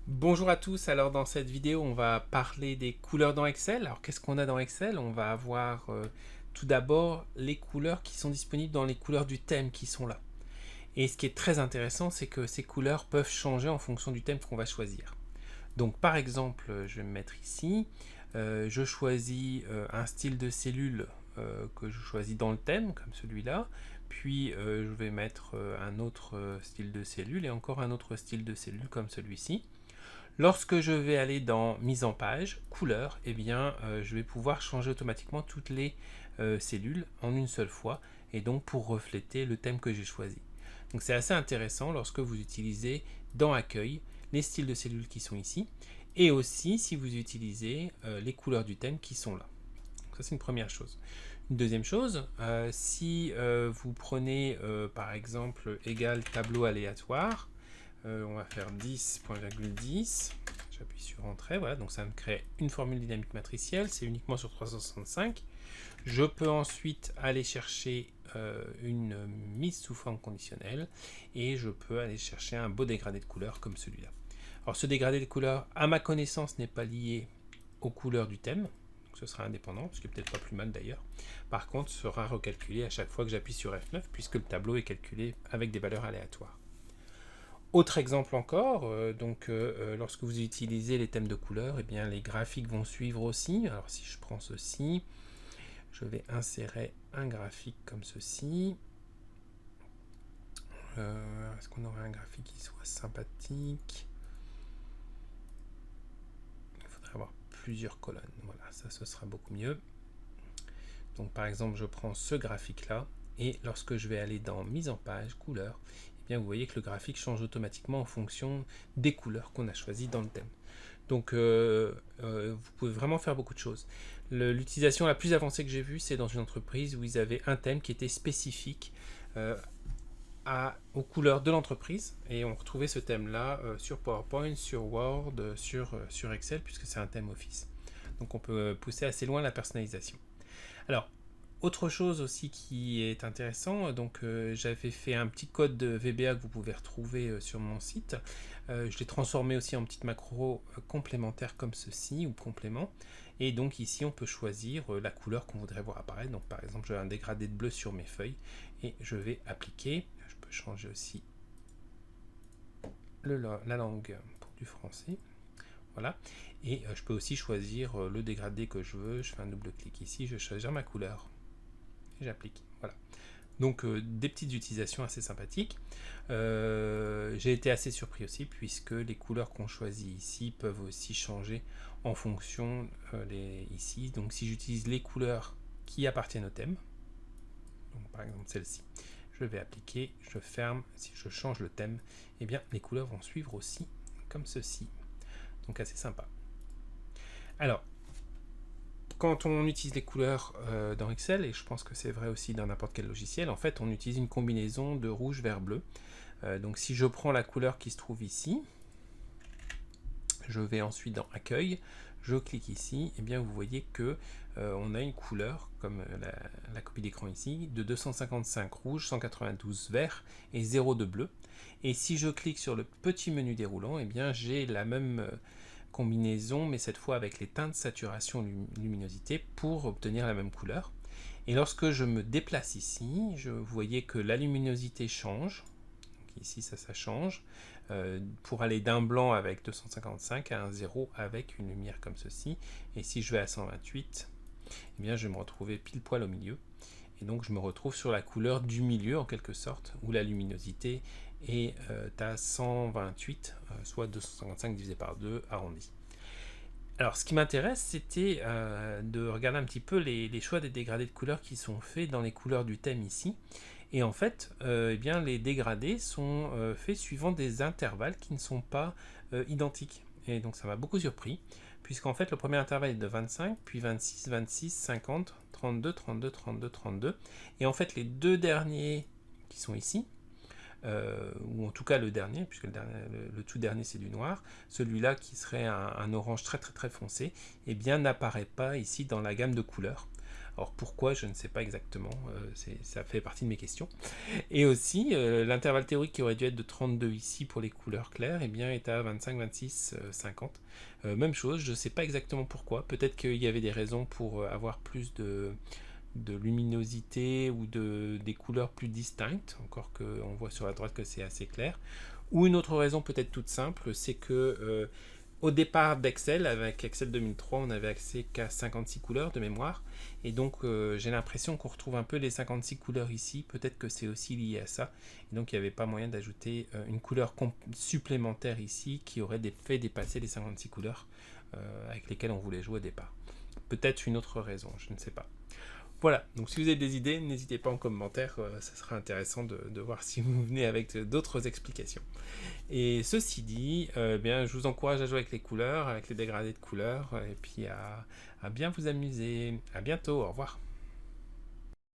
Bonjour à tous, alors dans cette vidéo on va parler des couleurs dans Excel. Alors qu'est-ce qu'on a dans Excel? On va avoir tout d'abord les couleurs qui sont disponibles dans les couleurs du thème qui sont là. Et ce qui est très intéressant, c'est que ces couleurs peuvent changer en fonction du thème qu'on va choisir. Donc par exemple, je vais me mettre ici, je choisis un style de cellule que je choisis dans le thème, comme celui-là, puis je vais mettre un autre style de cellule et encore un autre style de cellule comme celui-ci. Lorsque je vais aller dans mise en page, couleur, eh bien, je vais pouvoir changer automatiquement toutes les cellules en une seule fois et donc pour refléter le thème que j'ai choisi. Donc c'est assez intéressant lorsque vous utilisez dans accueil les styles de cellules qui sont ici et aussi si vous utilisez les couleurs du thème qui sont là. Donc ça c'est une première chose. Une deuxième chose, si vous prenez par exemple égal tableau aléatoire, on va faire 10.10, j'appuie sur entrée, voilà, donc ça me crée une formule dynamique matricielle, c'est uniquement sur 365. Je peux ensuite aller chercher une mise sous forme conditionnelle et je peux aller chercher un beau dégradé de couleur comme celui-là. Alors ce dégradé de couleur, à ma connaissance, n'est pas lié aux couleurs du thème, donc ce sera indépendant, ce qui est peut-être pas plus mal d'ailleurs. Par contre, sera recalculé à chaque fois que j'appuie sur F9 puisque le tableau est calculé avec des valeurs aléatoires. Autre exemple encore, lorsque vous utilisez les thèmes de couleurs, eh bien, les graphiques vont suivre aussi. Alors si je prends ceci, je vais insérer un graphique comme ceci. Est-ce qu'on aurait un graphique qui soit sympathique? Il faudrait avoir plusieurs colonnes. Voilà, ça ce sera beaucoup mieux. Donc par exemple, je prends ce graphique-là, et lorsque je vais aller dans mise en page, couleurs, eh bien, vous voyez que le graphique change automatiquement en fonction des couleurs qu'on a choisies dans le thème. Donc vous pouvez vraiment faire beaucoup de choses. L'utilisation la plus avancée que j'ai vue, c'est dans une entreprise où ils avaient un thème qui était spécifique aux couleurs de l'entreprise, et on retrouvait ce thème-là sur PowerPoint, sur Word, sur Excel, puisque c'est un thème Office. Donc on peut pousser assez loin la personnalisation. Alors, autre chose aussi qui est intéressant, donc j'avais fait un petit code de VBA que vous pouvez retrouver sur mon site. Je l'ai transformé aussi en petite macro complémentaire comme ceci, ou complément. Et donc ici, on peut choisir la couleur qu'on voudrait voir apparaître. Donc par exemple, j'ai un dégradé de bleu sur mes feuilles et je vais appliquer. Je peux changer aussi la langue pour du français. Voilà. Et je peux aussi choisir le dégradé que je veux. Je fais un double clic ici, je choisis ma couleur. J'applique. Voilà. Donc des petites utilisations assez sympathiques. J'ai été assez surpris aussi puisque les couleurs qu'on choisit ici peuvent aussi changer en fonction ici. Donc si j'utilise les couleurs qui appartiennent au thème, donc par exemple celle-ci, je vais appliquer, je ferme. Si je change le thème, eh bien les couleurs vont suivre aussi comme ceci. Donc assez sympa. Alors, quand on utilise les couleurs dans Excel, et je pense que c'est vrai aussi dans n'importe quel logiciel, en fait on utilise une combinaison de rouge, vert, bleu. Donc si je prends la couleur qui se trouve ici, je vais ensuite dans accueil, je clique ici, et bien vous voyez que on a une couleur, comme la copie d'écran ici, de 255 rouge, 192 vert et 0 de bleu. Et si je clique sur le petit menu déroulant, et bien j'ai la même combinaison, mais cette fois avec les teintes saturation luminosité pour obtenir la même couleur. Et lorsque je me déplace ici, vous voyez que la luminosité change. Donc ici, ça change. Pour aller d'un blanc avec 255 à un 0 avec une lumière comme ceci. Et si je vais à 128, eh bien, je vais me retrouver pile poil au milieu. Et donc, je me retrouve sur la couleur du milieu, en quelque sorte, où la luminosité est à 128, soit 255 divisé par 2, arrondi. Alors, ce qui m'intéresse, c'était de regarder un petit peu les choix des dégradés de couleurs qui sont faits dans les couleurs du thème ici. Et en fait, eh bien, les dégradés sont faits suivant des intervalles qui ne sont pas identiques. Et donc, ça m'a beaucoup surpris, puisqu'en fait, le premier intervalle est de 25, puis 26, 26, 50, 32, 32, 32, 32. Et en fait, les deux derniers qui sont ici, ou en tout cas le dernier, puisque le tout dernier c'est du noir, celui-là qui serait un orange très très très foncé, eh bien n'apparaît pas ici dans la gamme de couleurs. Alors pourquoi, je ne sais pas exactement, ça fait partie de mes questions. Et aussi, l'intervalle théorique qui aurait dû être de 32 ici pour les couleurs claires, eh bien, est à 25, 26, 50. Même chose, je ne sais pas exactement pourquoi. Peut-être qu'il y avait des raisons pour avoir plus de luminosité ou des couleurs plus distinctes, encore qu'on voit sur la droite que c'est assez clair. Ou une autre raison peut-être toute simple, c'est que au départ d'Excel, avec Excel 2003, on avait accès qu'à 56 couleurs de mémoire, et donc j'ai l'impression qu'on retrouve un peu les 56 couleurs ici, peut-être que c'est aussi lié à ça, et donc il n'y avait pas moyen d'ajouter une couleur supplémentaire ici qui aurait fait dépasser les 56 couleurs avec lesquelles on voulait jouer au départ. Peut-être une autre raison, je ne sais pas. Voilà, donc si vous avez des idées, n'hésitez pas en commentaire, ça sera intéressant de voir si vous venez avec d'autres explications. Et ceci dit, bien, je vous encourage à jouer avec les couleurs, avec les dégradés de couleurs, et puis à bien vous amuser. À bientôt, au revoir.